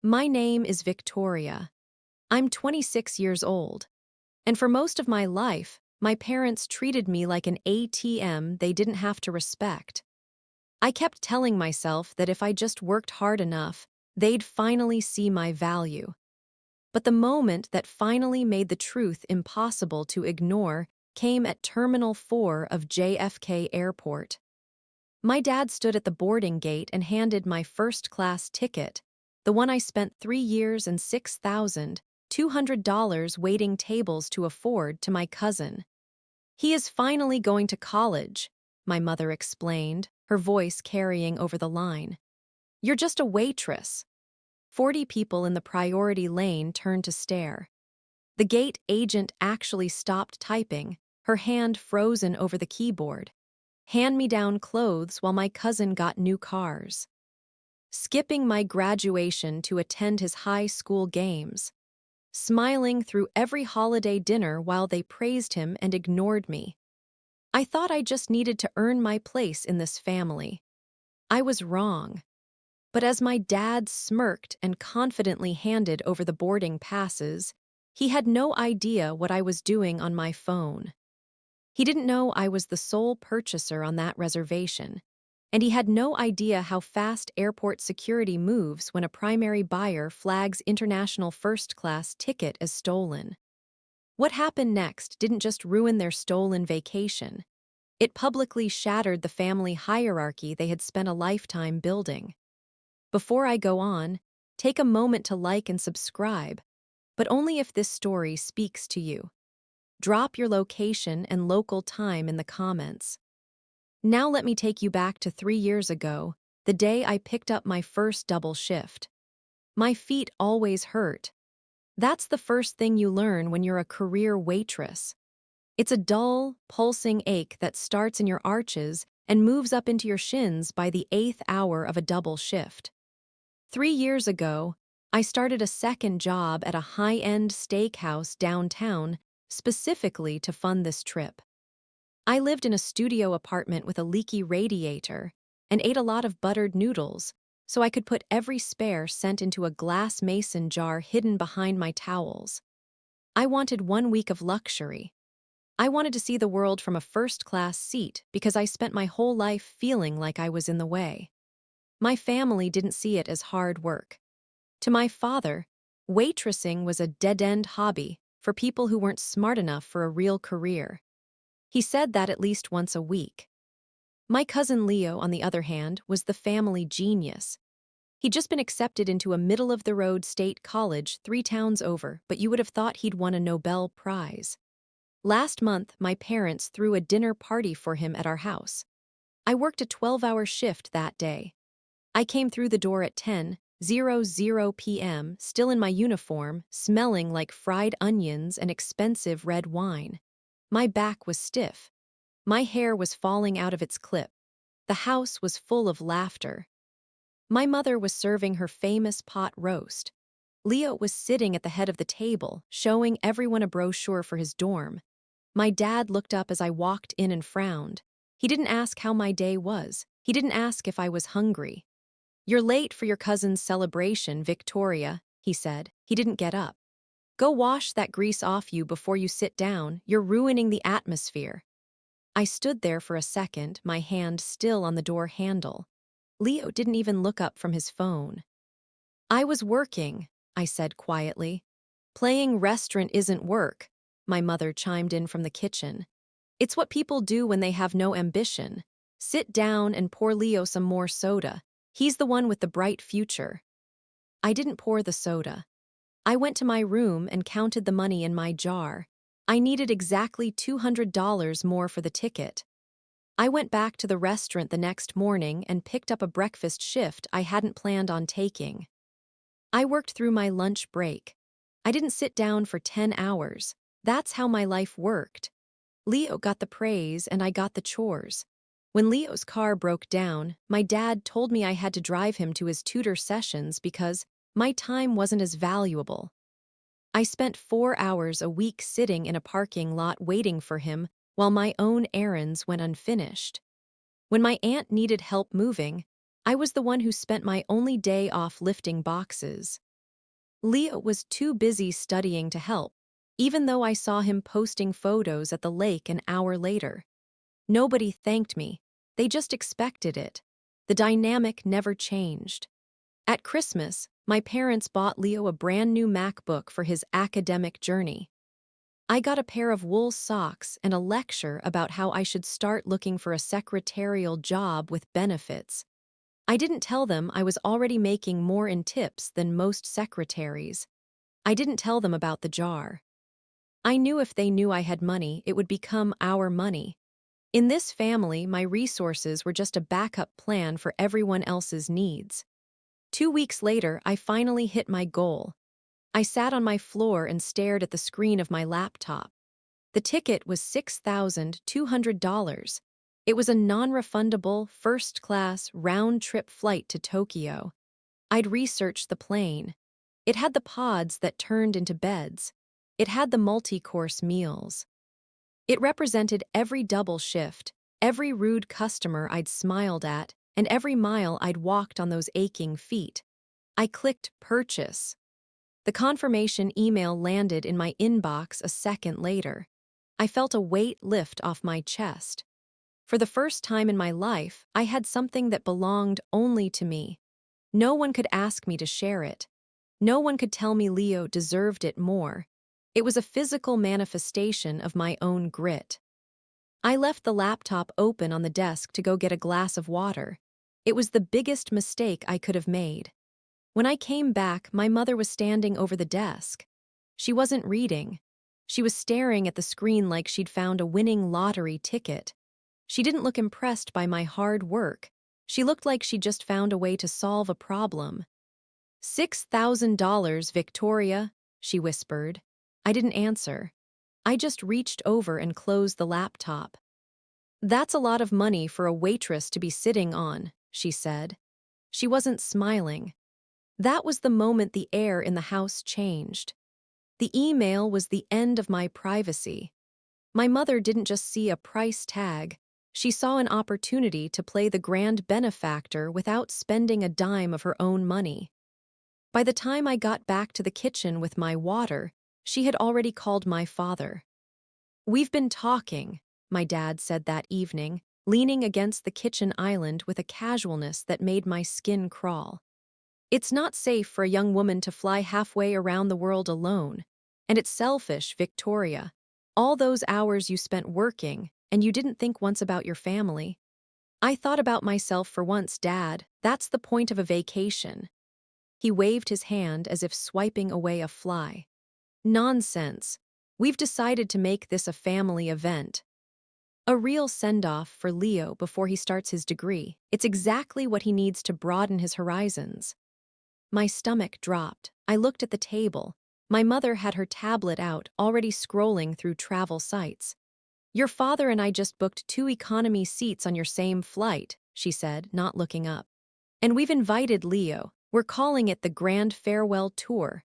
My name is Victoria. I'm 26 years old, and for most of my life, my parents treated me like an ATM they didn't have to respect. I kept telling myself that if I just worked hard enough, they'd finally see my value. But the moment that finally made the truth impossible to ignore came at Terminal 4 of JFK Airport. My dad stood at the boarding gate and handed my first-class ticket, the one I spent 3 years and $6,200 waiting tables to afford, to my cousin. He is finally going to college, my mother explained, her voice carrying over the line. You're just a waitress. 40 people in the priority lane turned to stare. The gate agent actually stopped typing, her hand frozen over the keyboard. Hand-me-down clothes while my cousin got new cars. Skipping my graduation to attend his high school games. Smiling through every holiday dinner while they praised him and ignored me. I thought I just needed to earn my place in this family. I was wrong. But as my dad smirked and confidently handed over the boarding passes, he had no idea what I was doing on my phone. He didn't know I was the sole purchaser on that reservation, and he had no idea how fast airport security moves when a primary buyer flags international first-class ticket as stolen. What happened next didn't just ruin their stolen vacation. It publicly shattered the family hierarchy they had spent a lifetime building. Before I go on, take a moment to like and subscribe, but only if this story speaks to you. Drop your location and local time in the comments. Now let me take you back to 3 years ago, the day I picked up my first double shift. My feet always hurt. That's the first thing you learn when you're a career waitress. It's a dull, pulsing ache that starts in your arches and moves up into your shins by the 8th hour of a double shift. 3 years ago, I started a second job at a high-end steakhouse downtown specifically to fund this trip. I lived in a studio apartment with a leaky radiator and ate a lot of buttered noodles, so I could put every spare cent into a glass mason jar hidden behind my towels. I wanted 1 week of luxury. I wanted to see the world from a first-class seat because I spent my whole life feeling like I was in the way. My family didn't see it as hard work. To my father, waitressing was a dead-end hobby for people who weren't smart enough for a real career. He said that at least once a week. My cousin Leo, on the other hand, was the family genius. He'd just been accepted into a middle-of-the-road state college 3 towns over, but you would have thought he'd won a Nobel Prize. Last month, my parents threw a dinner party for him at our house. I worked a 12-hour shift that day. I came through the door at 10:00 p.m., still in my uniform, smelling like fried onions and expensive red wine. My back was stiff. My hair was falling out of its clip. The house was full of laughter. My mother was serving her famous pot roast. Leo was sitting at the head of the table, showing everyone a brochure for his dorm. My dad looked up as I walked in and frowned. He didn't ask how my day was. He didn't ask if I was hungry. "You're late for your cousin's celebration, Victoria," he said. He didn't get up. "Go wash that grease off you before you sit down. You're ruining the atmosphere." I stood there for a second, my hand still on the door handle. Leo didn't even look up from his phone. "I was working," I said quietly. "Playing restaurant isn't work," my mother chimed in from the kitchen. "It's what people do when they have no ambition. Sit down and pour Leo some more soda. He's the one with the bright future." I didn't pour the soda. I went to my room and counted the money in my jar. I needed exactly $200 more for the ticket. I went back to the restaurant the next morning and picked up a breakfast shift I hadn't planned on taking. I worked through my lunch break. I didn't sit down for 10 hours. That's how my life worked. Leo got the praise and I got the chores. When Leo's car broke down, my dad told me I had to drive him to his tutor sessions because my time wasn't as valuable. I spent 4 hours a week sitting in a parking lot waiting for him while my own errands went unfinished. When my aunt needed help moving, I was the one who spent my only day off lifting boxes. Leo was too busy studying to help, even though I saw him posting photos at the lake an hour later. Nobody thanked me. They just expected it. The dynamic never changed. At Christmas, my parents bought Leo a brand new MacBook for his academic journey. I got a pair of wool socks and a lecture about how I should start looking for a secretarial job with benefits. I didn't tell them I was already making more in tips than most secretaries. I didn't tell them about the jar. I knew if they knew I had money, it would become our money. In this family, my resources were just a backup plan for everyone else's needs. 2 weeks later, I finally hit my goal. I sat on my floor and stared at the screen of my laptop. The ticket was $6,200. It was a non-refundable, first-class, round-trip flight to Tokyo. I'd researched the plane. It had the pods that turned into beds. It had the multi-course meals. It represented every double shift, every rude customer I'd smiled at, and every mile I'd walked on those aching feet. I clicked purchase. The confirmation email landed in my inbox a second later. I felt a weight lift off my chest. For the first time in my life, I had something that belonged only to me. No one could ask me to share it. No one could tell me Leo deserved it more. It was a physical manifestation of my own grit. I left the laptop open on the desk to go get a glass of water. It was the biggest mistake I could have made. When I came back, my mother was standing over the desk. She wasn't reading. She was staring at the screen like she'd found a winning lottery ticket. She didn't look impressed by my hard work. She looked like she'd just found a way to solve a problem. $6,000, Victoria, she whispered. I didn't answer. I just reached over and closed the laptop. That's a lot of money for a waitress to be sitting on, she said. She wasn't smiling. That was the moment the air in the house changed. The email was the end of my privacy. My mother didn't just see a price tag. She saw an opportunity to play the grand benefactor without spending a dime of her own money. By the time I got back to the kitchen with my water, she had already called my father. "We've been talking," my dad said that evening, leaning against the kitchen island with a casualness that made my skin crawl. "It's not safe for a young woman to fly halfway around the world alone. And it's selfish, Victoria. All those hours you spent working, and you didn't think once about your family." "I thought about myself for once, Dad. That's the point of a vacation." He waved his hand as if swiping away a fly. "Nonsense. We've decided to make this a family event. A real send-off for Leo before he starts his degree. It's exactly what he needs to broaden his horizons." My stomach dropped. I looked at the table. My mother had her tablet out, already scrolling through travel sites. "Your father and I just booked 2 economy seats on your same flight," she said, not looking up. "And we've invited Leo. We're calling it the Grand Farewell Tour."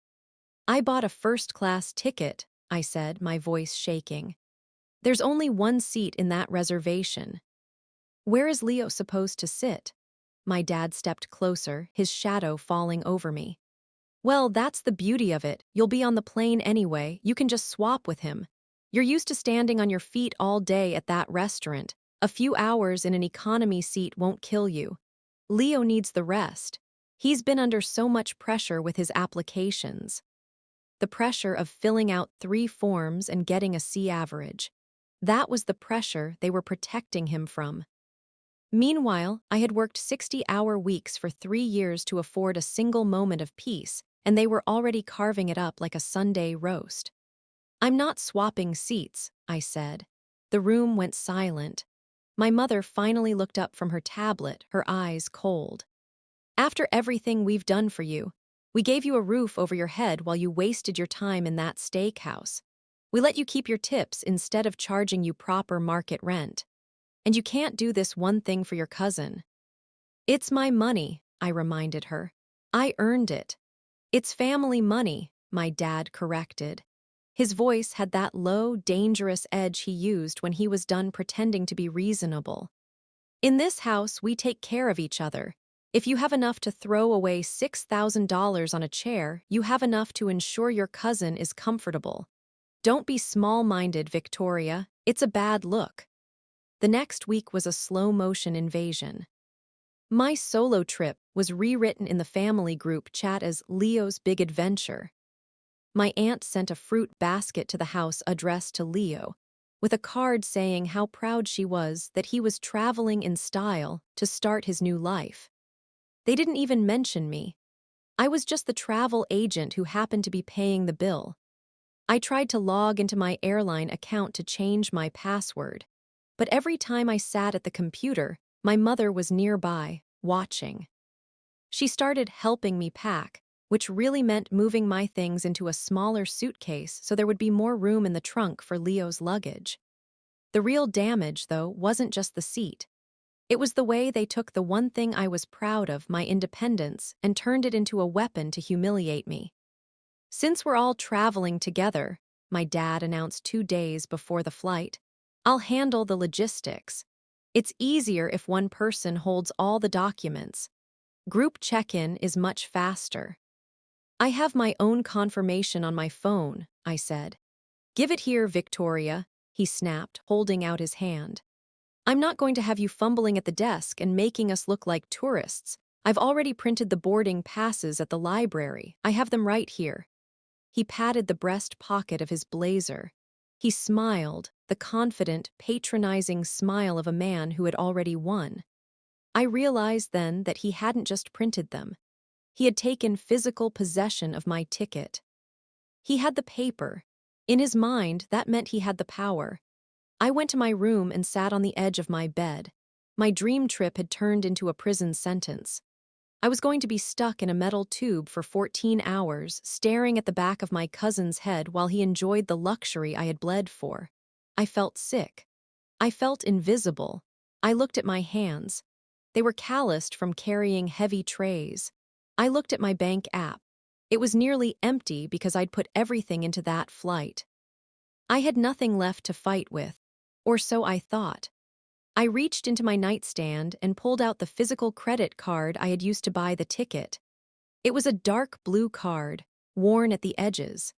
"I bought a first-class ticket," I said, my voice shaking. "There's only one seat in that reservation." "Where is Leo supposed to sit?" My dad stepped closer, his shadow falling over me. "Well, that's the beauty of it. You'll be on the plane anyway. You can just swap with him. You're used to standing on your feet all day at that restaurant. A few hours in an economy seat won't kill you. Leo needs the rest. He's been under so much pressure with his applications. The pressure of filling out 3 forms and getting a C average. That was the pressure they were protecting him from. Meanwhile, I had worked 60-hour weeks for 3 years to afford a single moment of peace, and they were already carving it up like a Sunday roast. "I'm not swapping seats," I said. The room went silent. My mother finally looked up from her tablet, her eyes cold. "After everything we've done for you, we gave you a roof over your head while you wasted your time in that steakhouse. We let you keep your tips instead of charging you proper market rent. And you can't do this one thing for your cousin." "It's my money," I reminded her. "I earned it." "It's family money," my dad corrected. His voice had that low, dangerous edge he used when he was done pretending to be reasonable. "In this house, we take care of each other. If you have enough to throw away $6,000 on a chair, you have enough to ensure your cousin is comfortable. Don't be small-minded, Victoria. It's a bad look. The next week was a slow-motion invasion. My solo trip was rewritten in the family group chat as Leo's Big Adventure. My aunt sent a fruit basket to the house addressed to Leo, with a card saying how proud she was that he was traveling in style to start his new life. They didn't even mention me. I was just the travel agent who happened to be paying the bill. I tried to log into my airline account to change my password, but every time I sat at the computer, my mother was nearby, watching. She started helping me pack, which really meant moving my things into a smaller suitcase so there would be more room in the trunk for Leo's luggage. The real damage, though, wasn't just the seat. It was the way they took the one thing I was proud of, my independence, and turned it into a weapon to humiliate me. Since we're all traveling together, my dad announced 2 days before the flight, I'll handle the logistics. It's easier if one person holds all the documents. Group check-in is much faster. I have my own confirmation on my phone, I said. Give it here, Victoria, he snapped, holding out his hand. I'm not going to have you fumbling at the desk and making us look like tourists. I've already printed the boarding passes at the library. I have them right here. He patted the breast pocket of his blazer. He smiled, the confident, patronizing smile of a man who had already won. I realized then that he hadn't just printed them. He had taken physical possession of my ticket. He had the paper. In his mind, that meant he had the power. I went to my room and sat on the edge of my bed. My dream trip had turned into a prison sentence. I was going to be stuck in a metal tube for 14 hours, staring at the back of my cousin's head while he enjoyed the luxury I had bled for. I felt sick. I felt invisible. I looked at my hands. They were calloused from carrying heavy trays. I looked at my bank app. It was nearly empty because I'd put everything into that flight. I had nothing left to fight with, or so I thought. I reached into my nightstand and pulled out the physical credit card I had used to buy the ticket. It was a dark blue card, worn at the edges.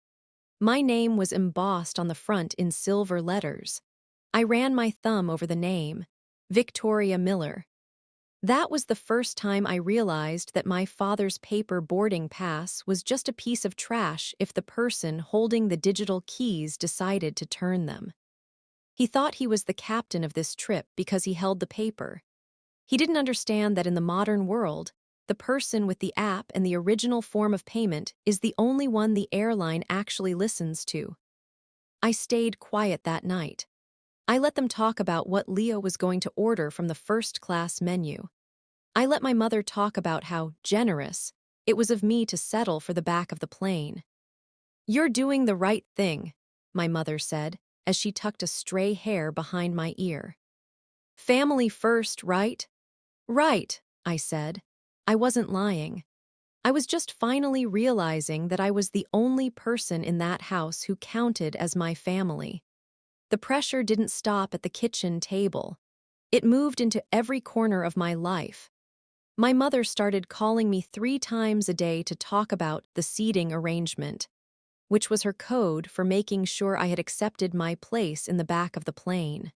My name was embossed on the front in silver letters. I ran my thumb over the name, Victoria Miller. That was the first time I realized that my father's paper boarding pass was just a piece of trash if the person holding the digital keys decided to turn them. He thought he was the captain of this trip because he held the paper. He didn't understand that in the modern world, the person with the app and the original form of payment is the only one the airline actually listens to. I stayed quiet that night. I let them talk about what Leo was going to order from the first-class menu. I let my mother talk about how generous it was of me to settle for the back of the plane. You're doing the right thing, my mother said, as she tucked a stray hair behind my ear. Family first, right? Right, I said. I wasn't lying. I was just finally realizing that I was the only person in that house who counted as my family. The pressure didn't stop at the kitchen table. It moved into every corner of my life. My mother started calling me 3 times a day to talk about the seating arrangement, which was her code for making sure I had accepted my place in the back of the plane.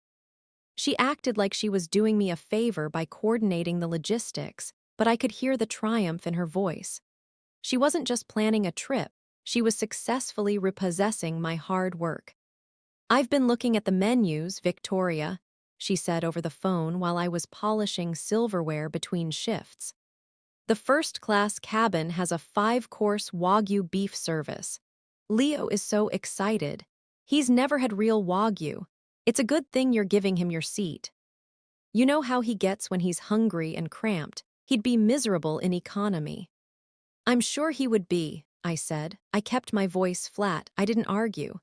She acted like she was doing me a favor by coordinating the logistics, but I could hear the triumph in her voice. She wasn't just planning a trip, she was successfully repossessing my hard work. I've been looking at the menus, Victoria, she said over the phone while I was polishing silverware between shifts. The first-class cabin has a 5-course Wagyu beef service. Leo is so excited. He's never had real Wagyu. It's a good thing you're giving him your seat. You know how he gets when he's hungry and cramped. He'd be miserable in economy. I'm sure he would be, I said. I kept my voice flat. I didn't argue.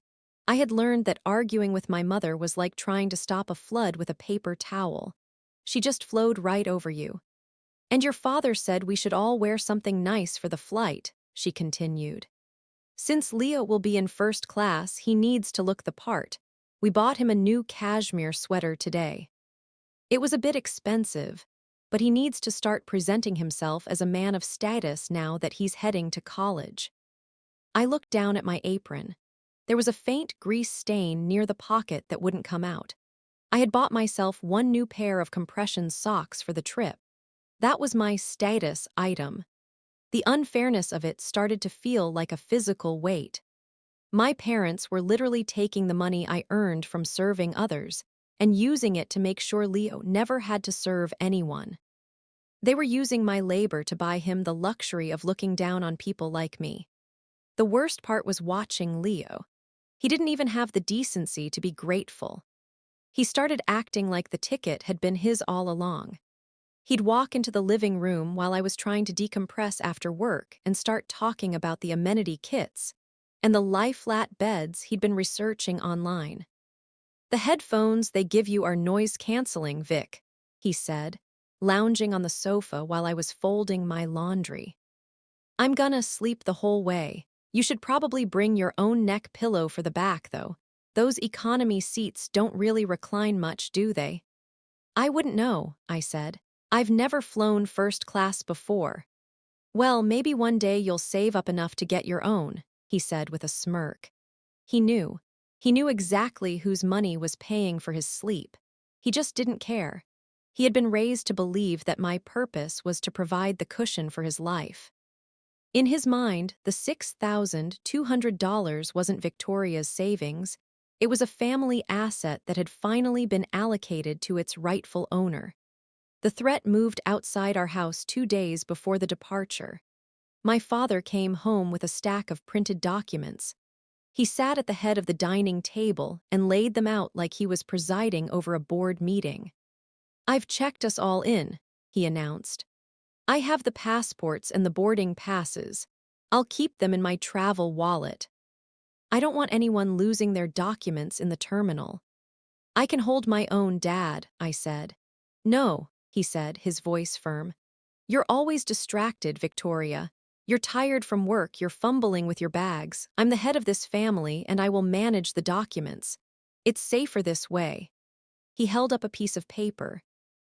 I had learned that arguing with my mother was like trying to stop a flood with a paper towel. She just flowed right over you. And your father said we should all wear something nice for the flight, she continued. Since Leo will be in first class, he needs to look the part. We bought him a new cashmere sweater today. It was a bit expensive, but he needs to start presenting himself as a man of status now that he's heading to college. I looked down at my apron. There was a faint grease stain near the pocket that wouldn't come out. I had bought myself one new pair of compression socks for the trip. That was my status item. The unfairness of it started to feel like a physical weight. My parents were literally taking the money I earned from serving others and using it to make sure Leo never had to serve anyone. They were using my labor to buy him the luxury of looking down on people like me. The worst part was watching Leo. He didn't even have the decency to be grateful. He started acting like the ticket had been his all along. He'd walk into the living room while I was trying to decompress after work and start talking about the amenity kits and the lie-flat beds he'd been researching online. "The headphones they give you are noise-canceling, Vic," he said, lounging on the sofa while I was folding my laundry. "I'm gonna sleep the whole way. You should probably bring your own neck pillow for the back, though. Those economy seats don't really recline much, do they?" "I wouldn't know," I said. "I've never flown first class before." "Well, maybe one day you'll save up enough to get your own," he said with a smirk. He knew. He knew exactly whose money was paying for his sleep. He just didn't care. He had been raised to believe that my purpose was to provide the cushion for his life. In his mind, the $6,200 wasn't Victoria's savings. It was a family asset that had finally been allocated to its rightful owner. The threat moved outside our house 2 days before the departure. My father came home with a stack of printed documents. He sat at the head of the dining table and laid them out like he was presiding over a board meeting. "I've checked us all in," he announced. "I have the passports and the boarding passes. I'll keep them in my travel wallet. I don't want anyone losing their documents in the terminal." "I can hold my own, Dad," I said. "No," he said, his voice firm. "You're always distracted, Victoria. You're tired from work, you're fumbling with your bags. I'm the head of this family, and I will manage the documents. It's safer this way." He held up a piece of paper.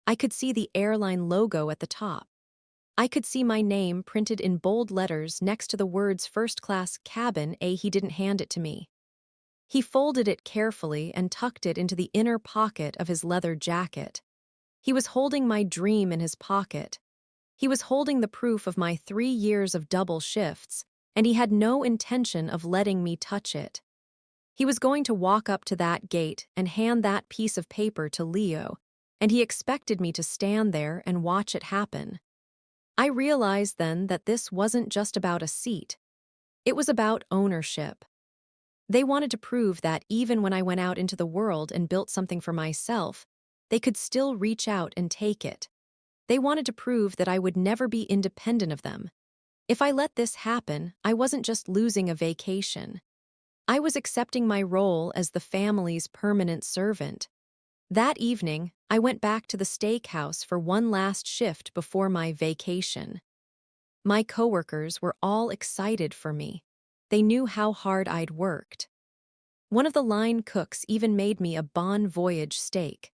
I could see the airline logo at the top. I could see my name printed in bold letters next to the words first class cabin. He didn't hand it to me. He folded it carefully and tucked it into the inner pocket of his leather jacket. He was holding my dream in his pocket. He was holding the proof of my 3 years of double shifts, and he had no intention of letting me touch it. He was going to walk up to that gate and hand that piece of paper to Leo, and he expected me to stand there and watch it happen. I realized then that this wasn't just about a seat. It was about ownership. They wanted to prove that even when I went out into the world and built something for myself, they could still reach out and take it. They wanted to prove that I would never be independent of them. If I let this happen, I wasn't just losing a vacation. I was accepting my role as the family's permanent servant. That evening, I went back to the steakhouse for one last shift before my vacation. My coworkers were all excited for me. They knew how hard I'd worked. One of the line cooks even made me a Bon Voyage steak.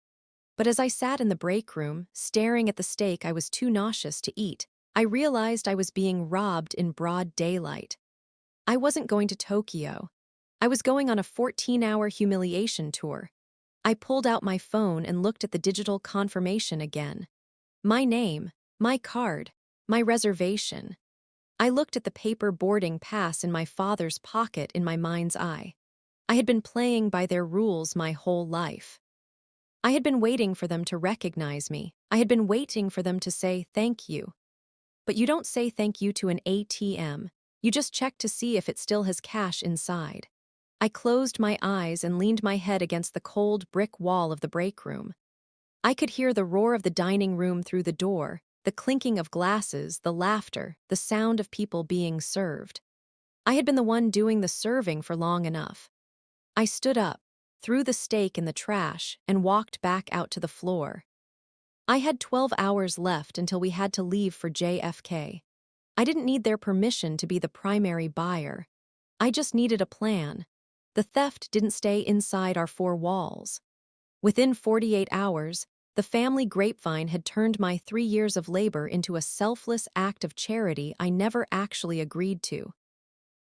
But as I sat in the break room, staring at the steak I was too nauseous to eat, I realized I was being robbed in broad daylight. I wasn't going to Tokyo. I was going on a 14-hour humiliation tour. I pulled out my phone and looked at the digital confirmation again. My name, my card, my reservation. I looked at the paper boarding pass in my father's pocket in my mind's eye. I had been playing by their rules my whole life. I had been waiting for them to recognize me. I had been waiting for them to say thank you. But you don't say thank you to an ATM. You just check to see if it still has cash inside. I closed my eyes and leaned my head against the cold brick wall of the break room. I could hear the roar of the dining room through the door, the clinking of glasses, the laughter, the sound of people being served. I had been the one doing the serving for long enough. I stood up, threw the steak in the trash, and walked back out to the floor. I had 12 hours left until we had to leave for JFK. I didn't need their permission to be the primary buyer. I just needed a plan. The theft didn't stay inside our 4 walls. Within 48 hours, The family grapevine had turned my 3 years of labor into a selfless act of charity I never actually agreed to.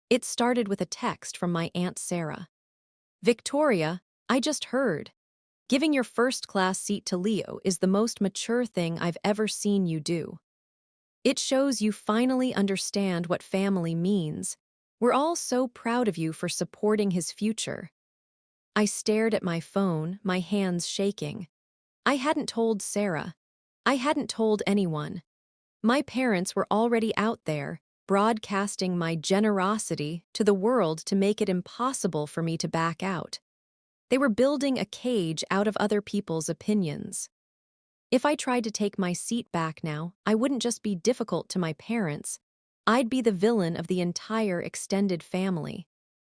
It started with a text from my Aunt Sarah. "Victoria, I just heard. Giving your first-class seat to Leo is the most mature thing I've ever seen you do. It shows you finally understand what family means. We're all so proud of you for supporting his future." I stared at my phone, my hands shaking. I hadn't told Sarah. I hadn't told anyone. My parents were already out there, broadcasting my generosity to the world to make it impossible for me to back out. They were building a cage out of other people's opinions. If I tried to take my seat back now, I wouldn't just be difficult to my parents. I'd be the villain of the entire extended family.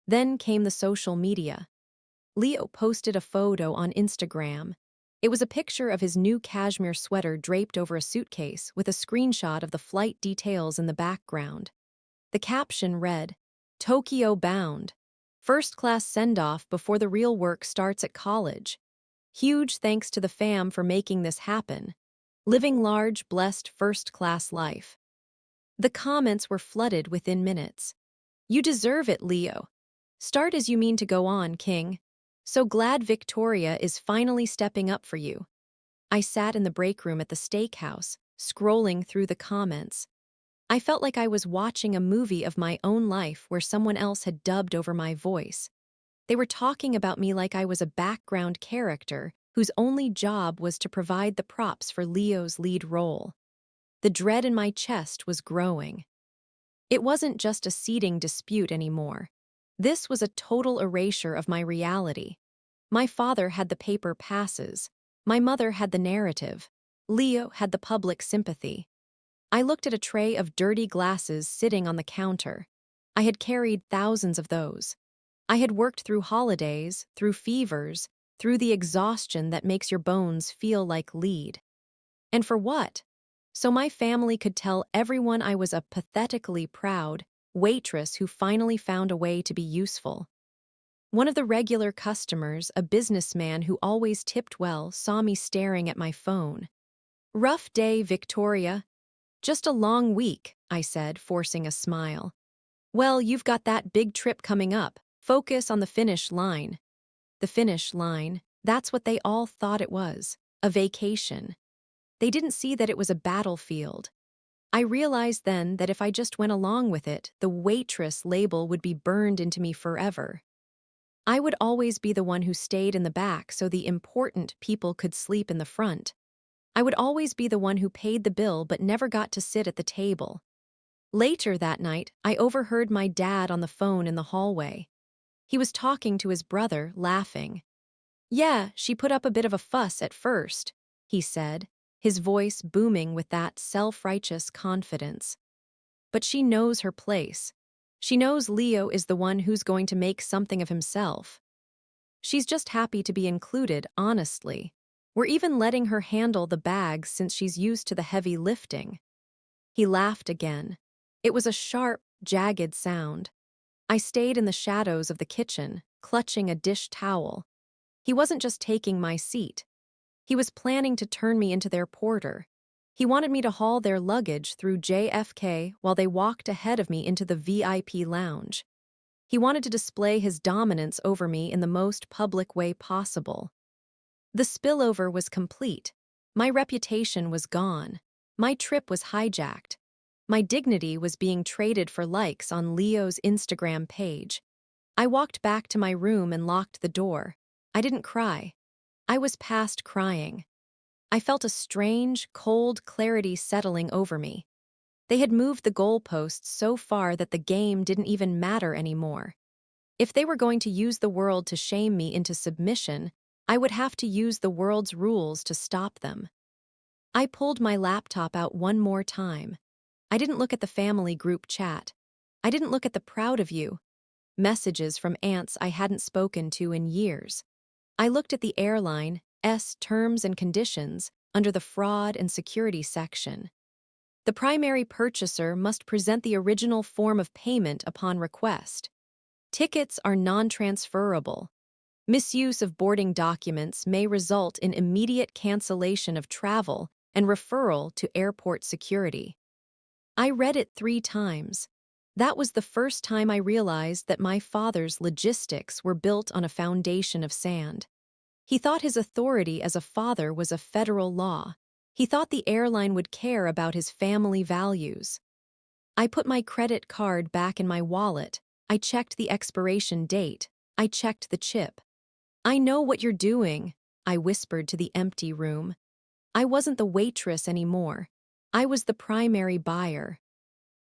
Then came the social media. Leo posted a photo on Instagram. It was a picture of his new cashmere sweater draped over a suitcase with a screenshot of the flight details in the background. The caption read, "Tokyo bound. First-class send-off before the real work starts at college. Huge thanks to the fam for making this happen. Living large, blessed first-class life." The comments were flooded within minutes. "You deserve it, Leo. Start as you mean to go on, King. So glad Victoria is finally stepping up for you." I sat in the break room at the steakhouse, scrolling through the comments. I felt like I was watching a movie of my own life where someone else had dubbed over my voice. They were talking about me like I was a background character whose only job was to provide the props for Leo's lead role. The dread in my chest was growing. It wasn't just a seating dispute anymore. This was a total erasure of my reality. My father had the paper passes. My mother had the narrative. Leo had the public sympathy. I looked at a tray of dirty glasses sitting on the counter. I had carried thousands of those. I had worked through holidays, through fevers, through the exhaustion that makes your bones feel like lead. And for what? So my family could tell everyone I was a pathetically proud waitress who finally found a way to be useful. One of the regular customers, a businessman who always tipped well, saw me staring at my phone. "Rough day, Victoria." "Just a long week," I said, forcing a smile. "Well, you've got that big trip coming up. Focus on the finish line." The finish line, that's what they all thought it was, a vacation. They didn't see that it was a battlefield. I realized then that if I just went along with it, the waitress label would be burned into me forever. I would always be the one who stayed in the back so the important people could sleep in the front. I would always be the one who paid the bill but never got to sit at the table. Later that night, I overheard my dad on the phone in the hallway. He was talking to his brother, laughing. "Yeah, she put up a bit of a fuss at first," he said, his voice booming with that self-righteous confidence. "But she knows her place. She knows Leo is the one who's going to make something of himself. She's just happy to be included, honestly. We're even letting her handle the bags since she's used to the heavy lifting." He laughed again. It was a sharp, jagged sound. I stayed in the shadows of the kitchen, clutching a dish towel. He wasn't just taking my seat. He was planning to turn me into their porter. He wanted me to haul their luggage through JFK while they walked ahead of me into the VIP lounge. He wanted to display his dominance over me in the most public way possible. The spillover was complete. My reputation was gone. My trip was hijacked. My dignity was being traded for likes on Leo's Instagram page. I walked back to my room and locked the door. I didn't cry. I was past crying. I felt a strange, cold clarity settling over me. They had moved the goalposts so far that the game didn't even matter anymore. If they were going to use the world to shame me into submission, I would have to use the world's rules to stop them. I pulled my laptop out one more time. I didn't look at the family group chat. I didn't look at the "proud of you" messages from aunts I hadn't spoken to in years. I looked at the airline's terms and conditions under the fraud and security section. The primary purchaser must present the original form of payment upon request. Tickets are non-transferable. Misuse of boarding documents may result in immediate cancellation of travel and referral to airport security. I read it 3 times. That was the first time I realized that my father's logistics were built on a foundation of sand. He thought his authority as a father was a federal law. He thought the airline would care about his family values. I put my credit card back in my wallet. I checked the expiration date. I checked the chip. "I know what you're doing," I whispered to the empty room. I wasn't the waitress anymore. I was the primary buyer.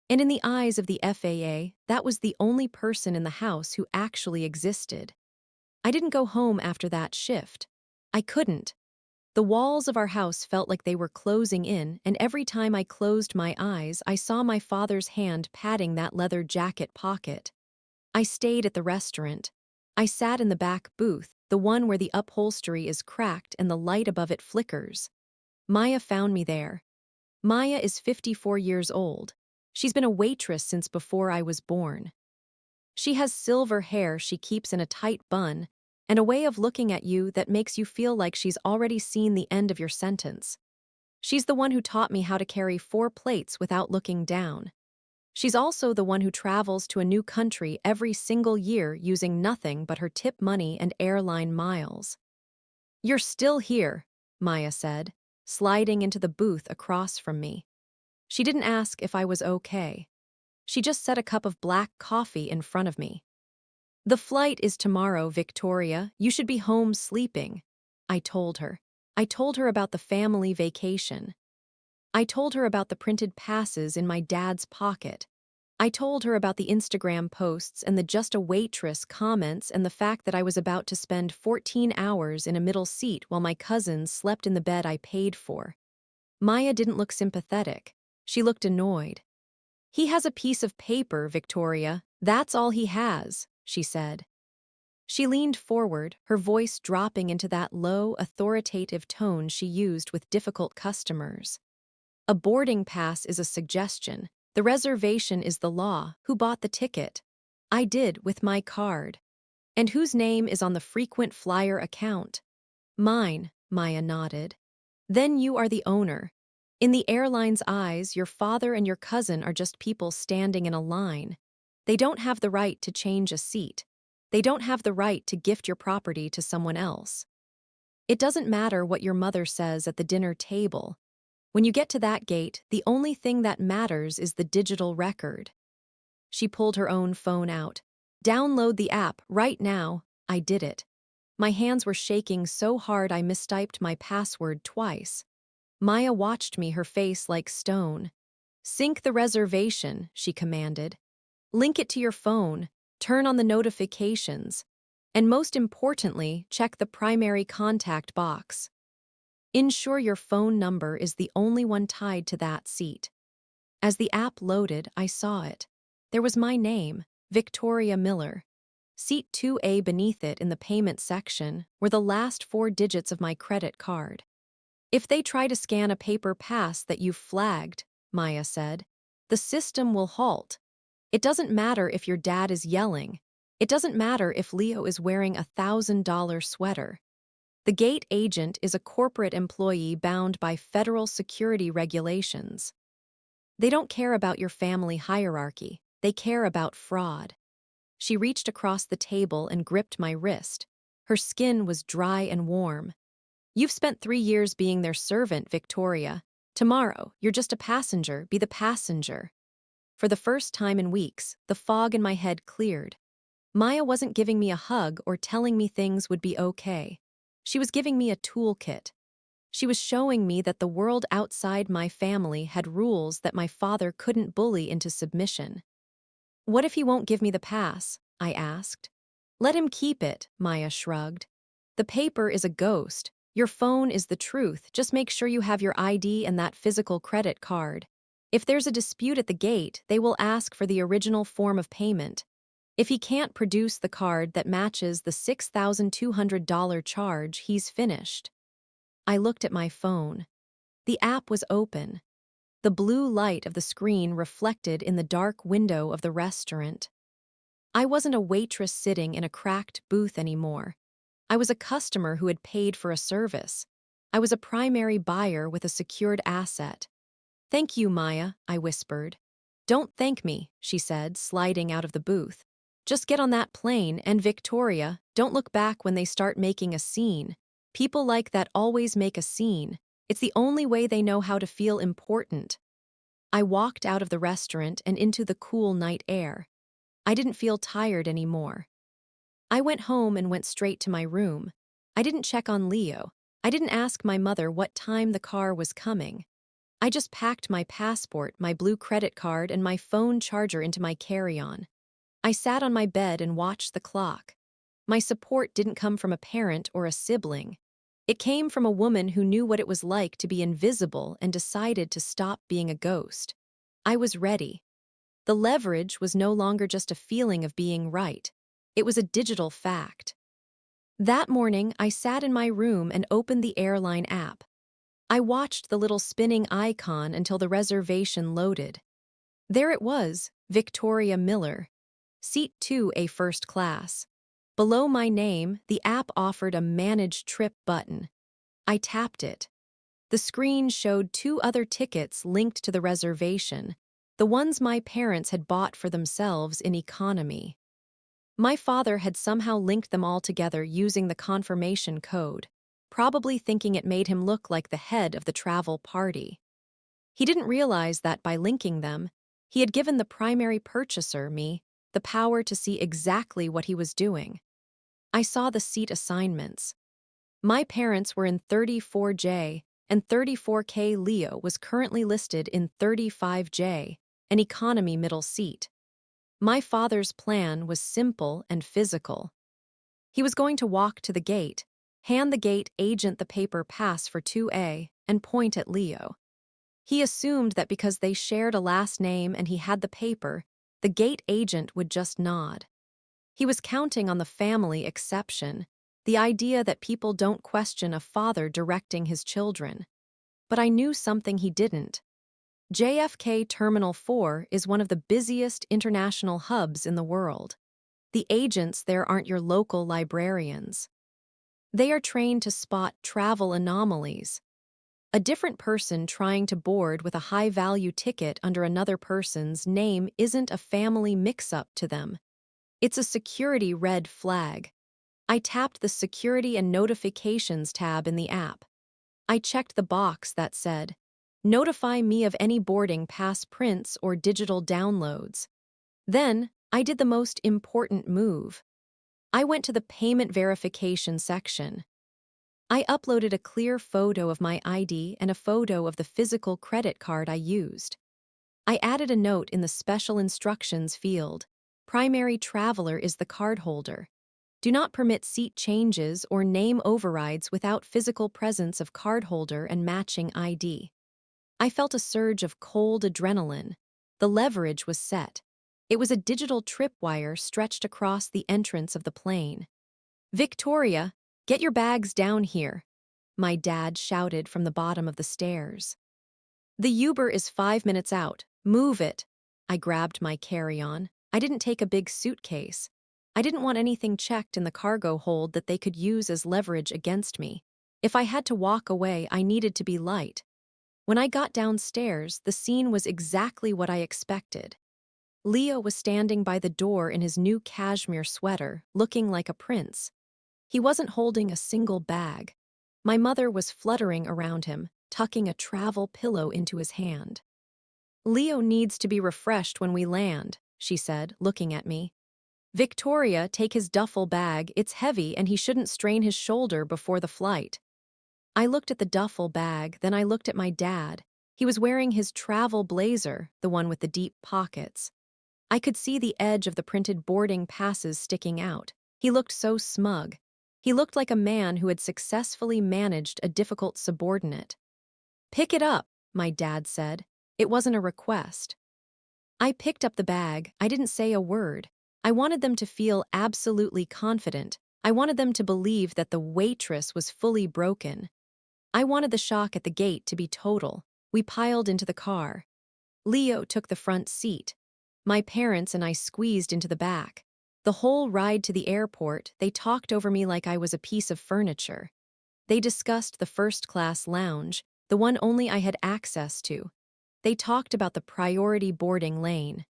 And in the eyes of the FAA, that was the only person in the house who actually existed. I didn't go home after that shift. I couldn't. The walls of our house felt like they were closing in, and every time I closed my eyes, I saw my father's hand patting that leather jacket pocket. I stayed at the restaurant. I sat in the back booth, the one where the upholstery is cracked and the light above it flickers. Maya found me there. Maya is 54 years old. She's been a waitress since before I was born. She has silver hair she keeps in a tight bun, and a way of looking at you that makes you feel like she's already seen the end of your sentence. She's the one who taught me how to carry 4 plates without looking down. She's also the one who travels to a new country every single year using nothing but her tip money and airline miles. "You're still here," Maya said, sliding into the booth across from me. She didn't ask if I was okay. She just set a cup of black coffee in front of me. "The flight is tomorrow, Victoria. You should be home sleeping," I told her. I told her about the family vacation. I told her about the printed passes in my dad's pocket. I told her about the Instagram posts and the "just a waitress" comments and the fact that I was about to spend 14 hours in a middle seat while my cousins slept in the bed I paid for. Maya didn't look sympathetic. She looked annoyed. "He has a piece of paper, Victoria. That's all he has," she said. She leaned forward, her voice dropping into that low, authoritative tone she used with difficult customers. "A boarding pass is a suggestion. The reservation is the law. Who bought the ticket?" "I did, with my card." "And whose name is on the frequent flyer account?" "Mine," Maya nodded. "Then you are the owner. In the airline's eyes, your father and your cousin are just people standing in a line. They don't have the right to change a seat. They don't have the right to gift your property to someone else. It doesn't matter what your mother says at the dinner table. When you get to that gate, the only thing that matters is the digital record." She pulled her own phone out. "Download the app right now." I did it. My hands were shaking so hard I mistyped my password twice. Maya watched me, her face like stone. "Sync the reservation," she commanded. "Link it to your phone. Turn on the notifications. And most importantly, check the primary contact box. Ensure your phone number is the only one tied to that seat." As the app loaded, I saw it. There was my name, Victoria Miller. Seat 2A beneath it in the payment section were the last 4 digits of my credit card. "If they try to scan a paper pass that you've flagged," Maya said, "the system will halt. It doesn't matter if your dad is yelling. It doesn't matter if Leo is wearing a $1,000 sweater. The gate agent is a corporate employee bound by federal security regulations. They don't care about your family hierarchy. They care about fraud." She reached across the table and gripped my wrist. Her skin was dry and warm. "You've spent 3 years being their servant, Victoria. Tomorrow, you're just a passenger. Be the passenger." For the first time in weeks, the fog in my head cleared. Maya wasn't giving me a hug or telling me things would be okay. She was giving me a toolkit. She was showing me that the world outside my family had rules that my father couldn't bully into submission. "What if he won't give me the pass?" I asked. "Let him keep it," Maya shrugged. "The paper is a ghost. Your phone is the truth. Just make sure you have your ID and that physical credit card. If there's a dispute at the gate, they will ask for the original form of payment. If he can't produce the card that matches the $6,200 charge, he's finished." I looked at my phone. The app was open. The blue light of the screen reflected in the dark window of the restaurant. I wasn't a waitress sitting in a cracked booth anymore. I was a customer who had paid for a service. I was a primary buyer with a secured asset. "Thank you, Maya," I whispered. "Don't thank me," she said, sliding out of the booth. "Just get on that plane, and Victoria, don't look back when they start making a scene. People like that always make a scene. It's the only way they know how to feel important." I walked out of the restaurant and into the cool night air. I didn't feel tired anymore. I went home and went straight to my room. I didn't check on Leo. I didn't ask my mother what time the car was coming. I just packed my passport, my blue credit card, and my phone charger into my carry-on. I sat on my bed and watched the clock. My support didn't come from a parent or a sibling. It came from a woman who knew what it was like to be invisible and decided to stop being a ghost. I was ready. The leverage was no longer just a feeling of being right. It was a digital fact. That morning, I sat in my room and opened the airline app. I watched the little spinning icon until the reservation loaded. There it was, Victoria Miller. Seat 2A first class. Below my name, the app offered a Manage Trip button. I tapped it. The screen showed 2 other tickets linked to the reservation, the ones my parents had bought for themselves in economy. My father had somehow linked them all together using the confirmation code, probably thinking it made him look like the head of the travel party. He didn't realize that by linking them, he had given the primary purchaser, me, the power to see exactly what he was doing. I saw the seat assignments. My parents were in 34J, and 34K. Leo was currently listed in 35J, an economy middle seat. My father's plan was simple and physical. He was going to walk to the gate, hand the gate agent the paper pass for 2A, and point at Leo. He assumed that because they shared a last name and he had the paper, the gate agent would just nod. He was counting on the family exception, the idea that people don't question a father directing his children. But I knew something he didn't. JFK Terminal 4 is one of the busiest international hubs in the world. The agents there aren't your local librarians. They are trained to spot travel anomalies. A different person trying to board with a high-value ticket under another person's name isn't a family mix-up to them. It's a security red flag. I tapped the Security and Notifications tab in the app. I checked the box that said, "Notify me of any boarding pass prints or digital downloads." Then, I did the most important move. I went to the payment verification section. I uploaded a clear photo of my ID and a photo of the physical credit card I used. I added a note in the special instructions field. Primary traveler is the cardholder. Do not permit seat changes or name overrides without physical presence of cardholder and matching ID. I felt a surge of cold adrenaline. The leverage was set. It was a digital tripwire stretched across the entrance of the plane. "Victoria, get your bags down here," my dad shouted from the bottom of the stairs. "The Uber is 5 minutes out. Move it." I grabbed my carry-on. I didn't take a big suitcase. I didn't want anything checked in the cargo hold that they could use as leverage against me. If I had to walk away, I needed to be light. When I got downstairs, the scene was exactly what I expected. Leo was standing by the door in his new cashmere sweater, looking like a prince. He wasn't holding a single bag. My mother was fluttering around him, tucking a travel pillow into his hand. "Leo needs to be refreshed when we land," she said, looking at me. "Victoria, take his duffel bag. It's heavy and he shouldn't strain his shoulder before the flight." I looked at the duffel bag, then I looked at my dad. He was wearing his travel blazer, the one with the deep pockets. I could see the edge of the printed boarding passes sticking out. He looked so smug. He looked like a man who had successfully managed a difficult subordinate. "Pick it up," my dad said. It wasn't a request. I picked up the bag. I didn't say a word. I wanted them to feel absolutely confident. I wanted them to believe that the waitress was fully broken. I wanted the shock at the gate to be total. We piled into the car. Leo took the front seat. My parents and I squeezed into the back. The whole ride to the airport, they talked over me like I was a piece of furniture. They discussed the first-class lounge, the one only I had access to. They talked about the priority boarding lane.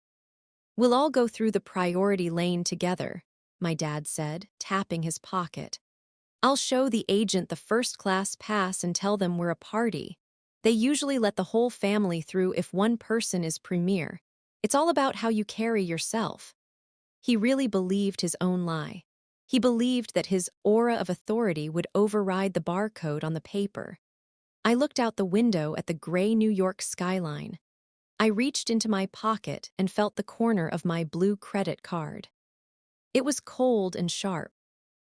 "We'll all go through the priority lane together," my dad said, tapping his pocket. "I'll show the agent the first-class pass and tell them we're a party. They usually let the whole family through if one person is premier. It's all about how you carry yourself." He really believed his own lie. He believed that his aura of authority would override the barcode on the paper. I looked out the window at the gray New York skyline. I reached into my pocket and felt the corner of my blue credit card. It was cold and sharp.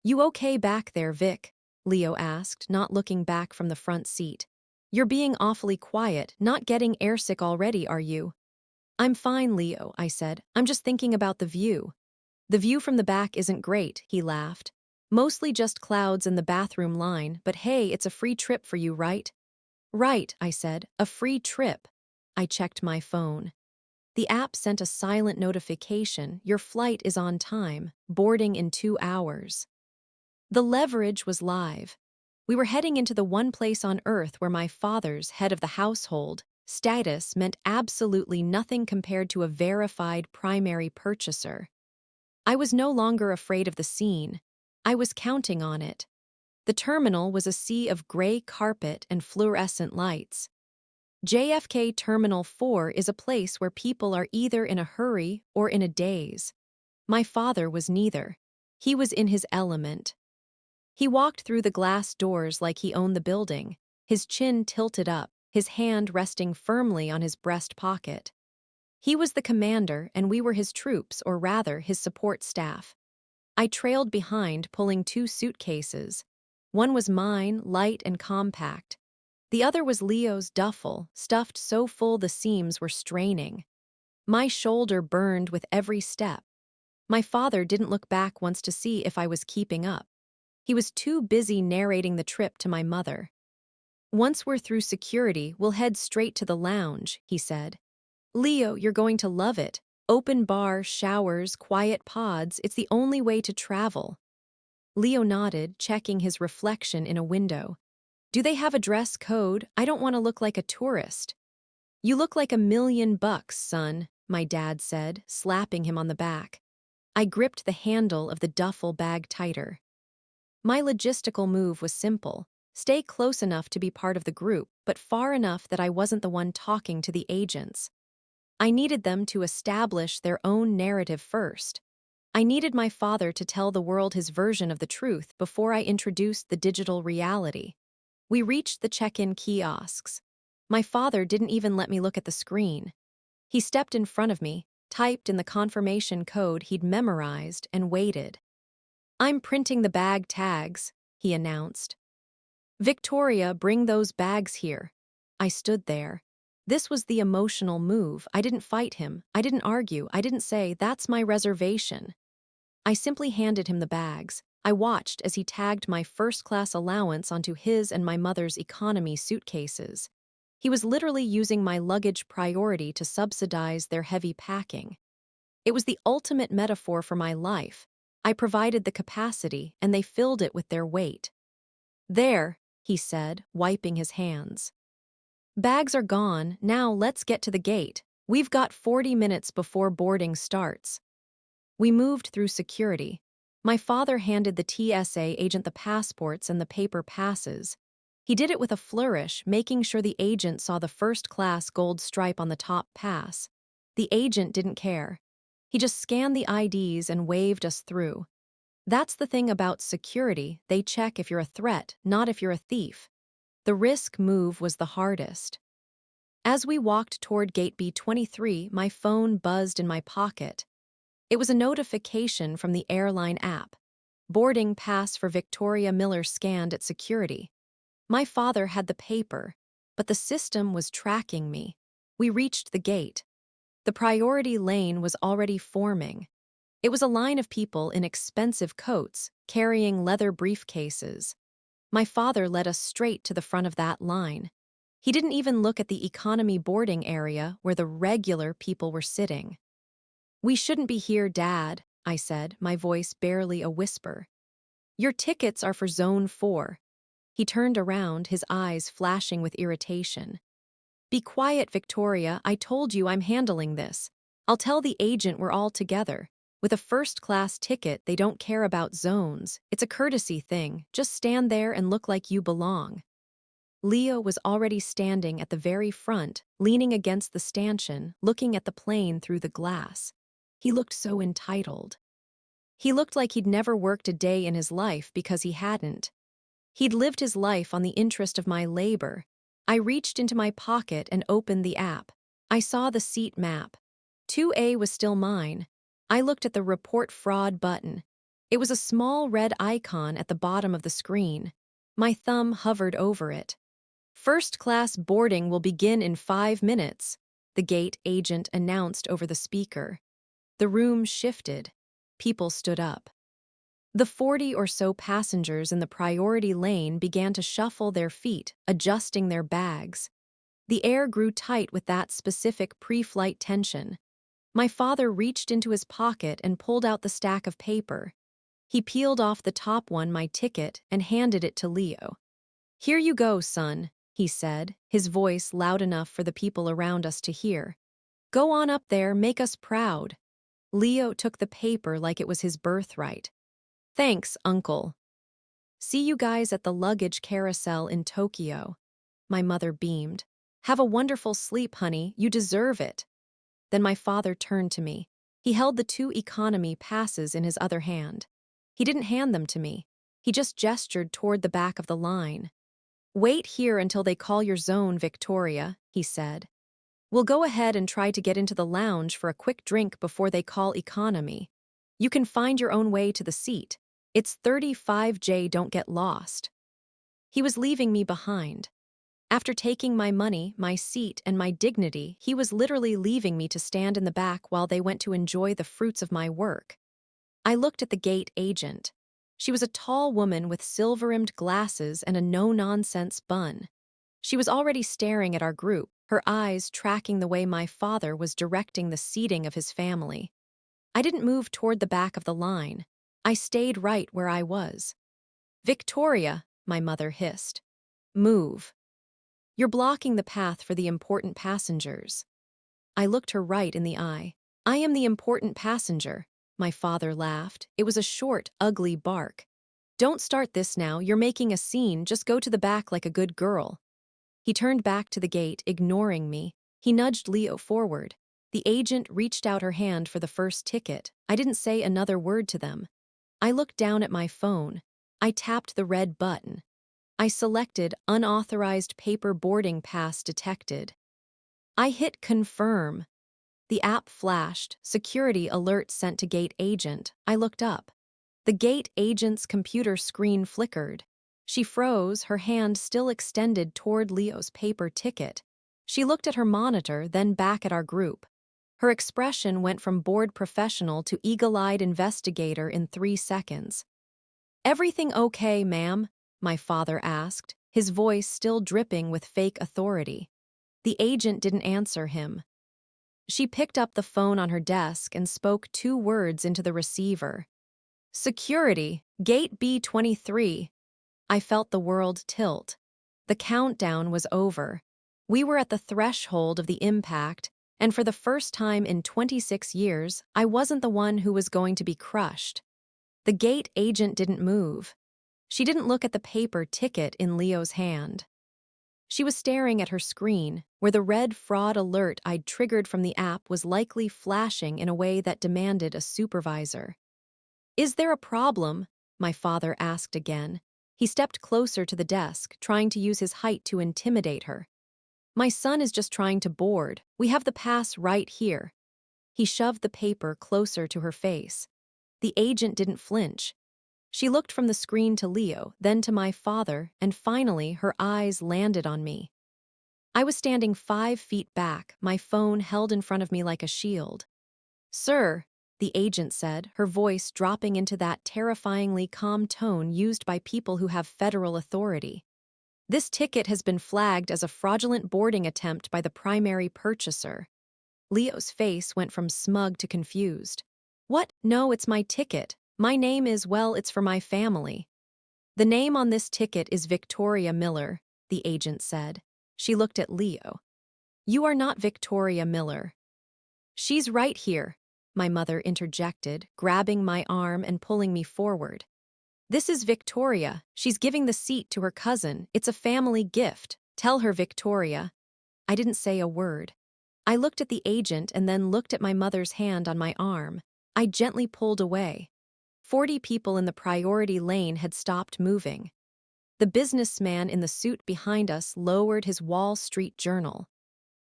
"You okay back there, Vic?" Leo asked, not looking back from the front seat. "You're being awfully quiet, not getting airsick already, are you?" "I'm fine, Leo," I said. "I'm just thinking about the view." "The view from the back isn't great," he laughed. "Mostly just clouds and the bathroom line, but hey, it's a free trip for you, right?" "Right," I said. "A free trip." I checked my phone. The app sent a silent notification: "Your flight is on time, boarding in 2 hours." The leverage was live. We were heading into the one place on Earth where my father's head of the household status meant absolutely nothing compared to a verified primary purchaser. I was no longer afraid of the scene. I was counting on it. The terminal was a sea of gray carpet and fluorescent lights. JFK Terminal 4 is a place where people are either in a hurry or in a daze. My father was neither. He was in his element. He walked through the glass doors like he owned the building, his chin tilted up, his hand resting firmly on his breast pocket. He was the commander, and we were his troops, or rather, his support staff. I trailed behind, pulling 2 suitcases. One was mine, light and compact. The other was Leo's duffel, stuffed so full the seams were straining. My shoulder burned with every step. My father didn't look back once to see if I was keeping up. He was too busy narrating the trip to my mother. "Once we're through security, we'll head straight to the lounge," he said. "Leo, you're going to love it. Open bar, showers, quiet pods, it's the only way to travel." Leo nodded, checking his reflection in a window. "Do they have a dress code? I don't want to look like a tourist." "You look like $1,000,000, son," my dad said, slapping him on the back. I gripped the handle of the duffel bag tighter. My logistical move was simple: stay close enough to be part of the group, but far enough that I wasn't the one talking to the agents. I needed them to establish their own narrative first. I needed my father to tell the world his version of the truth before I introduced the digital reality. We reached the check-in kiosks. My father didn't even let me look at the screen. He stepped in front of me, typed in the confirmation code he'd memorized, and waited. "I'm printing the bag tags," he announced. "Victoria, bring those bags here." I stood there. This was the emotional move. I didn't fight him. I didn't argue. I didn't say, "That's my reservation." I simply handed him the bags. I watched as he tagged my first-class allowance onto his and my mother's economy suitcases. He was literally using my luggage priority to subsidize their heavy packing. It was the ultimate metaphor for my life. I provided the capacity, and they filled it with their weight. "There," he said, wiping his hands. "Bags are gone, now let's get to the gate. We've got 40 minutes before boarding starts." We moved through security. My father handed the TSA agent the passports and the paper passes. He did it with a flourish, making sure the agent saw the first-class gold stripe on the top pass. The agent didn't care. He just scanned the IDs and waved us through. That's the thing about security: they check if you're a threat, not if you're a thief. The risk move was the hardest. As we walked toward Gate B23, my phone buzzed in my pocket. It was a notification from the airline app. "Boarding pass for Victoria Miller scanned at security." My father had the paper, but the system was tracking me. We reached the gate. The priority lane was already forming. It was a line of people in expensive coats, carrying leather briefcases. My father led us straight to the front of that line. He didn't even look at the economy boarding area where the regular people were sitting. "We shouldn't be here, Dad," I said, my voice barely a whisper. Your tickets are for Zone 4. He turned around, his eyes flashing with irritation. Be quiet, Victoria. I told you I'm handling this. I'll tell the agent we're all together. With a first-class ticket, they don't care about zones. It's a courtesy thing. Just stand there and look like you belong. Leo was already standing at the very front, leaning against the stanchion, looking at the plane through the glass. He looked so entitled. He looked like he'd never worked a day in his life because he hadn't. He'd lived his life on the interest of my labor. I reached into my pocket and opened the app. I saw the seat map. 2A was still mine. I looked at the Report Fraud button. It was a small red icon at the bottom of the screen. My thumb hovered over it. First-class boarding will begin in 5 minutes, the gate agent announced over the speaker. The room shifted. People stood up. The 40 or so passengers in the priority lane began to shuffle their feet, adjusting their bags. The air grew tight with that specific pre-flight tension. My father reached into his pocket and pulled out the stack of paper. He peeled off the top one, my ticket, and handed it to Leo. Here you go, son, he said, his voice loud enough for the people around us to hear. Go on up there, make us proud. Leo took the paper like it was his birthright. Thanks, Uncle. See you guys at the luggage carousel in Tokyo. My mother beamed. Have a wonderful sleep, honey. You deserve it. Then my father turned to me. He held the 2 economy passes in his other hand. He didn't hand them to me. He just gestured toward the back of the line. Wait here until they call your zone, Victoria, he said. We'll go ahead and try to get into the lounge for a quick drink before they call economy. You can find your own way to the seat. It's 35J, don't get lost. He was leaving me behind. After taking my money, my seat, and my dignity, he was literally leaving me to stand in the back while they went to enjoy the fruits of my work. I looked at the gate agent. She was a tall woman with silver-rimmed glasses and a no-nonsense bun. She was already staring at our group, her eyes tracking the way my father was directing the seating of his family. I didn't move toward the back of the line. I stayed right where I was. Victoria, my mother hissed. Move. You're blocking the path for the important passengers. I looked her right in the eye. I am the important passenger, my father laughed. It was a short, ugly bark. Don't start this now, you're making a scene, just go to the back like a good girl. He turned back to the gate, ignoring me. He nudged Leo forward. The agent reached out her hand for the first ticket. I didn't say another word to them. I looked down at my phone. I tapped the red button. I selected unauthorized paper boarding pass detected. I hit confirm. The app flashed, security alert sent to gate agent. I looked up. The gate agent's computer screen flickered. She froze, her hand still extended toward Leo's paper ticket. She looked at her monitor, then back at our group. Her expression went from bored professional to eagle-eyed investigator in 3 seconds. Everything okay, ma'am? My father asked, his voice still dripping with fake authority. The agent didn't answer him. She picked up the phone on her desk and spoke 2 words into the receiver. Security, gate B23. I felt the world tilt. The countdown was over. We were at the threshold of the impact, and for the first time in 26 years, I wasn't the one who was going to be crushed. The gate agent didn't move. She didn't look at the paper ticket in Leo's hand. She was staring at her screen, where the red fraud alert I'd triggered from the app was likely flashing in a way that demanded a supervisor. Is there a problem? My father asked again. He stepped closer to the desk, trying to use his height to intimidate her. My son is just trying to board. We have the pass right here. He shoved the paper closer to her face. The agent didn't flinch. She looked from the screen to Leo, then to my father, and finally her eyes landed on me. I was standing 5 feet back, my phone held in front of me like a shield. Sir, the agent said, her voice dropping into that terrifyingly calm tone used by people who have federal authority. This ticket has been flagged as a fraudulent boarding attempt by the primary purchaser. Leo's face went from smug to confused. What? No, it's my ticket. My name is, well, it's for my family. The name on this ticket is Victoria Miller, the agent said. She looked at Leo. You are not Victoria Miller. She's right here, my mother interjected, grabbing my arm and pulling me forward. This is Victoria. She's giving the seat to her cousin. It's a family gift. Tell her, Victoria. I didn't say a word. I looked at the agent and then looked at my mother's hand on my arm. I gently pulled away. 40 people in the priority lane had stopped moving. The businessman in the suit behind us lowered his Wall Street Journal.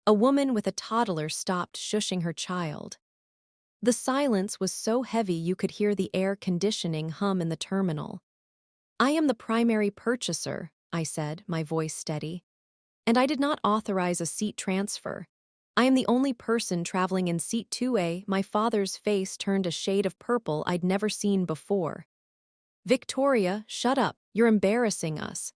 A woman with a toddler stopped shushing her child. The silence was so heavy you could hear the air conditioning hum in the terminal. I am the primary purchaser, I said, my voice steady. And I did not authorize a seat transfer. I am the only person traveling in seat 2A. My father's face turned a shade of purple I'd never seen before. Victoria, shut up. You're embarrassing us.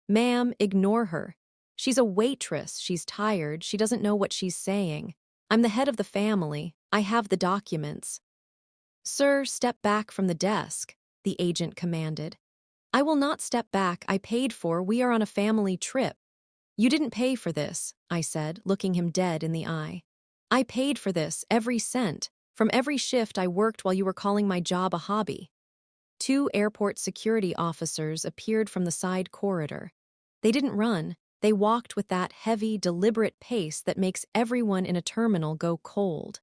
Ma'am, ignore her. She's a waitress. She's tired. She doesn't know what she's saying. I'm the head of the family. I have the documents. Sir, step back from the desk, the agent commanded. I will not step back. I paid for. We are on a family trip. You didn't pay for this, I said, looking him dead in the eye. I paid for this, every cent, from every shift I worked while you were calling my job a hobby. 2 airport security officers appeared from the side corridor. They didn't run. They walked with that heavy, deliberate pace that makes everyone in a terminal go cold.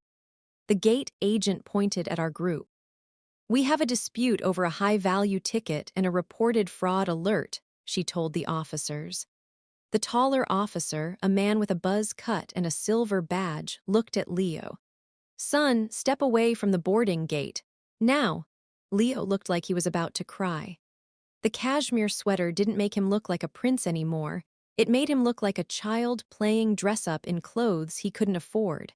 The gate agent pointed at our group. We have a dispute over a high-value ticket and a reported fraud alert, she told the officers. The taller officer, a man with a buzz cut and a silver badge, looked at Leo. Son, step away from the boarding gate. Now. Leo looked like he was about to cry. The cashmere sweater didn't make him look like a prince anymore. It made him look like a child playing dress-up in clothes he couldn't afford.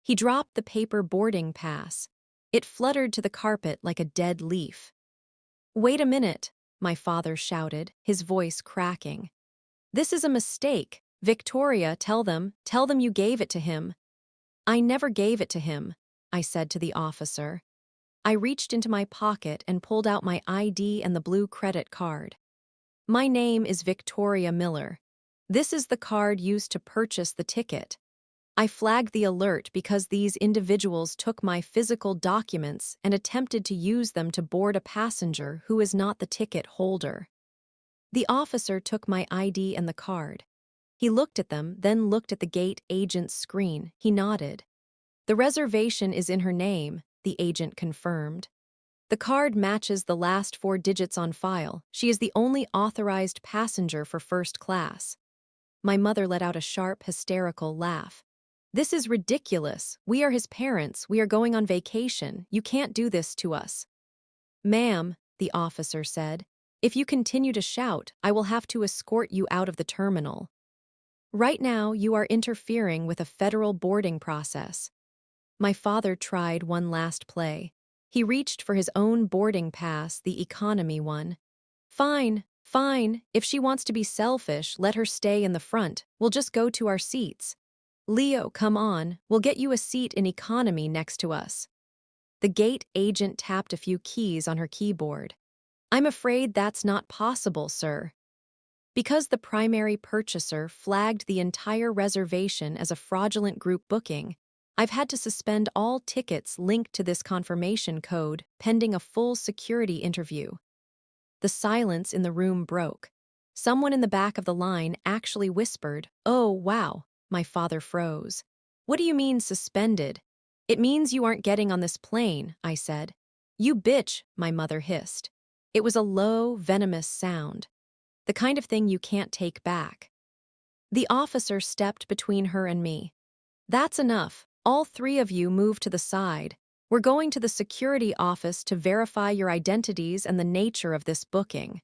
He dropped the paper boarding pass. It fluttered to the carpet like a dead leaf. Wait a minute, my father shouted, his voice cracking. This is a mistake. Victoria, tell them you gave it to him. I never gave it to him, I said to the officer. I reached into my pocket and pulled out my ID and the blue credit card. My name is Victoria Miller. This is the card used to purchase the ticket. I flagged the alert because these individuals took my physical documents and attempted to use them to board a passenger who is not the ticket holder. The officer took my ID and the card. He looked at them, then looked at the gate agent's screen. He nodded. The reservation is in her name, the agent confirmed. The card matches the last 4 digits on file. She is the only authorized passenger for first class. My mother let out a sharp, hysterical laugh. This is ridiculous. We are his parents. We are going on vacation. You can't do this to us. Ma'am, the officer said, if you continue to shout, I will have to escort you out of the terminal. Right now, you are interfering with a federal boarding process. My father tried one last play. He reached for his own boarding pass, the economy one. Fine. If she wants to be selfish, let her stay in the front. We'll just go to our seats. Leo, come on. We'll get you a seat in economy next to us. The gate agent tapped a few keys on her keyboard. I'm afraid that's not possible, sir. Because the primary purchaser flagged the entire reservation as a fraudulent group booking, I've had to suspend all tickets linked to this confirmation code pending a full security interview. The silence in the room broke. Someone in the back of the line actually whispered, "Oh, wow." My father froze. What do you mean suspended? It means you aren't getting on this plane, I said. You bitch, my mother hissed. It was a low, venomous sound. The kind of thing you can't take back. The officer stepped between her and me. That's enough. All 3 of you move to the side. We're going to the security office to verify your identities and the nature of this booking.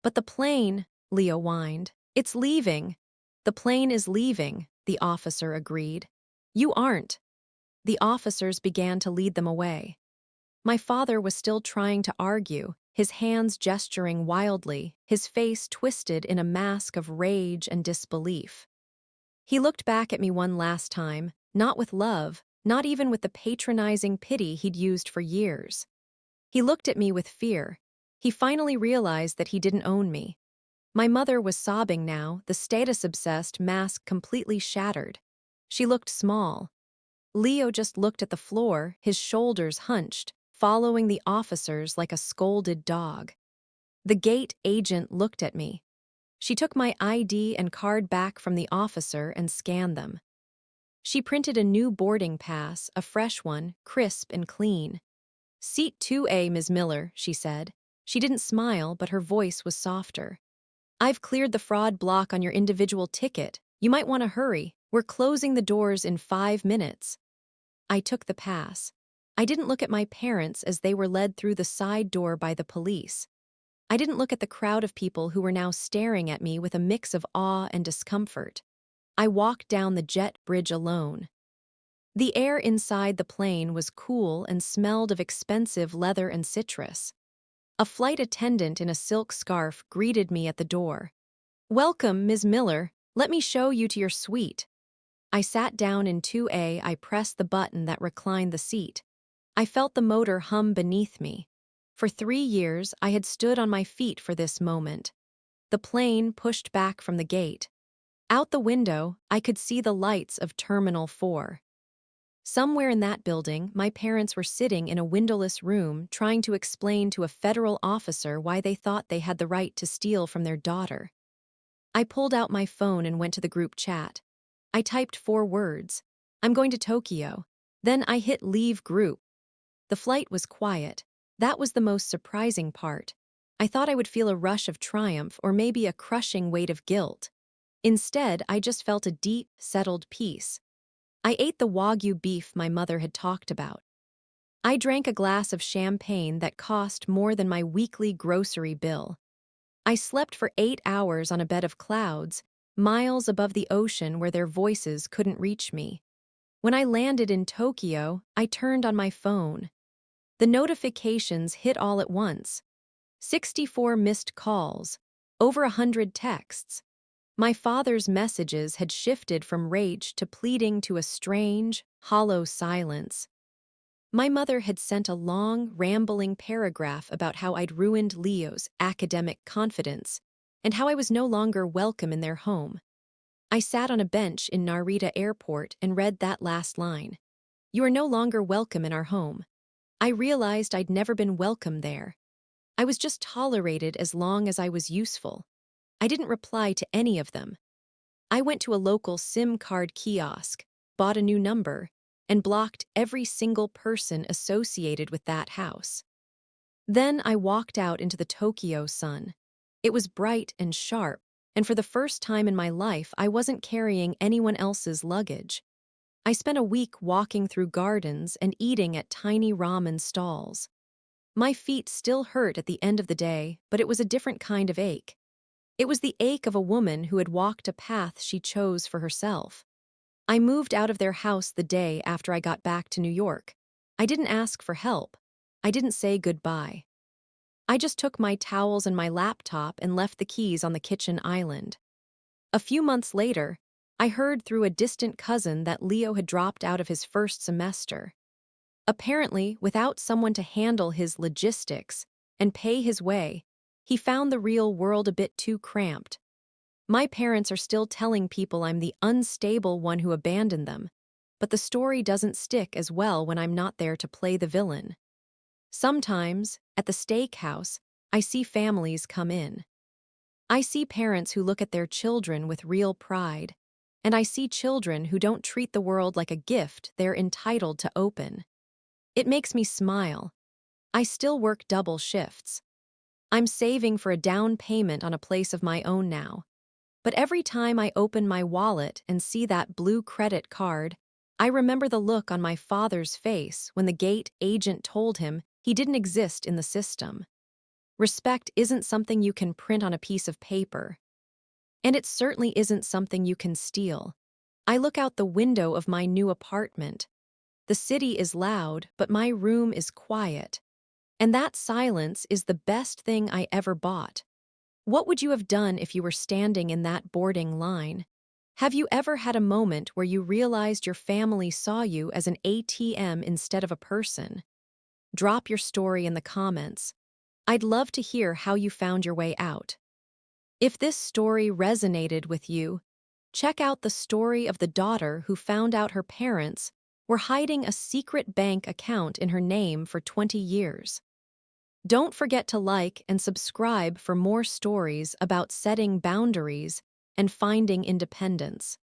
But the plane, Leo whined. It's leaving. The plane is leaving, the officer agreed. You aren't. The officers began to lead them away. My father was still trying to argue, his hands gesturing wildly, his face twisted in a mask of rage and disbelief. He looked back at me one last time, not with love, not even with the patronizing pity he'd used for years. He looked at me with fear. He finally realized that he didn't own me. My mother was sobbing now, the status-obsessed mask completely shattered. She looked small. Leo just looked at the floor, his shoulders hunched, following the officers like a scolded dog. The gate agent looked at me. She took my ID and card back from the officer and scanned them. She printed a new boarding pass, a fresh one, crisp and clean. "Seat 2A, Ms. Miller," she said. She didn't smile, but her voice was softer. "I've cleared the fraud block on your individual ticket. You might want to hurry. We're closing the doors in 5 minutes." I took the pass. I didn't look at my parents as they were led through the side door by the police. I didn't look at the crowd of people who were now staring at me with a mix of awe and discomfort. I walked down the jet bridge alone. The air inside the plane was cool and smelled of expensive leather and citrus. A flight attendant in a silk scarf greeted me at the door. "Welcome, Ms. Miller. Let me show you to your suite." I sat down in 2A. I pressed the button that reclined the seat. I felt the motor hum beneath me. For 3 years, I had stood on my feet for this moment. The plane pushed back from the gate. Out the window, I could see the lights of Terminal 4. Somewhere in that building, my parents were sitting in a windowless room trying to explain to a federal officer why they thought they had the right to steal from their daughter. I pulled out my phone and went to the group chat. I typed 4 words. "I'm going to Tokyo." Then I hit leave group. The flight was quiet. That was the most surprising part. I thought I would feel a rush of triumph or maybe a crushing weight of guilt. Instead, I just felt a deep, settled peace. I ate the Wagyu beef my mother had talked about. I drank a glass of champagne that cost more than my weekly grocery bill. I slept for 8 hours on a bed of clouds, miles above the ocean where their voices couldn't reach me. When I landed in Tokyo, I turned on my phone. The notifications hit all at once. 64 missed calls, over 100 texts. My father's messages had shifted from rage to pleading to a strange, hollow silence. My mother had sent a long, rambling paragraph about how I'd ruined Leo's academic confidence and how I was no longer welcome in their home. I sat on a bench in Narita Airport and read that last line. "You are no longer welcome in our home." I realized I'd never been welcome there. I was just tolerated as long as I was useful. I didn't reply to any of them. I went to a local SIM card kiosk, bought a new number, and blocked every single person associated with that house. Then I walked out into the Tokyo sun. It was bright and sharp, and for the first time in my life, I wasn't carrying anyone else's luggage. I spent a week walking through gardens and eating at tiny ramen stalls. My feet still hurt at the end of the day, but it was a different kind of ache. It was the ache of a woman who had walked a path she chose for herself. I moved out of their house the day after I got back to New York. I didn't ask for help. I didn't say goodbye. I just took my towels and my laptop and left the keys on the kitchen island. A few months later, I heard through a distant cousin that Leo had dropped out of his first semester. Apparently, without someone to handle his logistics and pay his way, he found the real world a bit too cramped. My parents are still telling people I'm the unstable one who abandoned them, but the story doesn't stick as well when I'm not there to play the villain. Sometimes, at the steakhouse, I see families come in. I see parents who look at their children with real pride, and I see children who don't treat the world like a gift they're entitled to open. It makes me smile. I still work double shifts. I'm saving for a down payment on a place of my own now. But every time I open my wallet and see that blue credit card, I remember the look on my father's face when the gate agent told him he didn't exist in the system. Respect isn't something you can print on a piece of paper. And it certainly isn't something you can steal. I look out the window of my new apartment. The city is loud, but my room is quiet. And that silence is the best thing I ever bought. What would you have done if you were standing in that boarding line? Have you ever had a moment where you realized your family saw you as an ATM instead of a person? Drop your story in the comments. I'd love to hear how you found your way out. If this story resonated with you, check out the story of the daughter who found out her parents were hiding a secret bank account in her name for 20 years. Don't forget to like and subscribe for more stories about setting boundaries and finding independence.